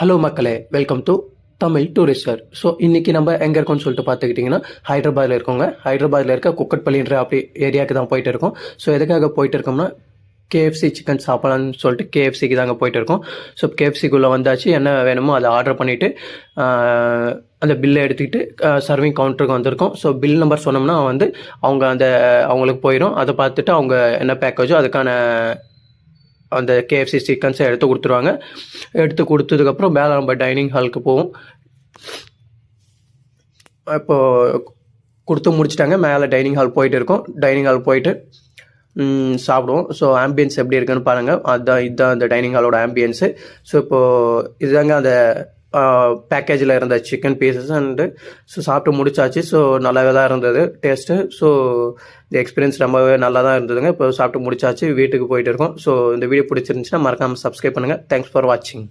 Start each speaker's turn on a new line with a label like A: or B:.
A: Hello மக்களே, welcome to Tamil Tourister. So இன்றைக்கி நம்ம எங்கே இருக்கோம்னு சொல்லிட்டு பார்த்துக்கிட்டிங்கன்னா ஹைதராபாத்தில் இருக்கோங்க. ஹைதராபாத்தில் இருக்க குக்கட்பள்ளின்ற அப்படி ஏரியாவுக்கு தான் போயிட்டு இருக்கோம். ஸோ எதுக்காக போயிட்டு இருக்கோம்னா கேஎஃப்சி சிக்கன் சாப்பிடலான்னு சொல்லிட்டு கேஎஃப்சிக்கு தாங்க போயிட்டு இருக்கோம். ஸோ கேஎஃப்சிக்குள்ளே வந்தாச்சு, என்ன வேணுமோ அதை ஆர்டர் பண்ணிவிட்டு அந்த பில்லை எடுத்துக்கிட்டு சர்விங் கவுண்டருக்கு வந்திருக்கோம். ஸோ பில் நம்பர் சொன்னோம்னா அவங்க அவங்களுக்கு போயிடும். அதை பார்த்துட்டு அவங்க என்ன பேக்கேஜோ அதுக்கான அந்த கேஎஃப்சி சிக்கன்ஸை எடுத்து கொடுத்துருவாங்க. எடுத்து கொடுத்ததுக்கப்புறம் மேலே நம்ம டைனிங் ஹாலுக்கு போவோம். இப்போது கொடுத்து முடிச்சிட்டாங்க, மேலே டைனிங் ஹால் போயிட்டு இருக்கோம். டைனிங் ஹால் போயிட்டு சாப்பிடுவோம். ஸோ ஆம்பியன்ஸ் எப்படி இருக்குன்னு பாருங்கள். இதுதான் அந்த டைனிங் ஹாலோட ஆம்பியன்ஸு. ஸோ இப்போது இதுதாங்க அந்த பேக்கேஜில் இருந்த சிக்கன் பீசஸ் ஸோ சாப்பிட்டு முடிச்சாச்சு. ஸோ நல்லாவே தான் இருந்தது டேஸ்ட்டு. ஸோ இந்த எக்ஸ்பீரியன்ஸ் ரொம்பவே நல்லா தான் இருந்ததுங்க. இப்போ சாப்பிட்டு முடிச்சாச்சு, வீட்டுக்கு போயிட்டு இருக்கோம். ஸோ இந்த வீடியோ பிடிச்சிருந்துச்சுன்னா மறக்காமல் சப்ஸ்கிரைப் பண்ணுங்கள். தேங்க்ஸ் ஃபார் வாட்சிங்.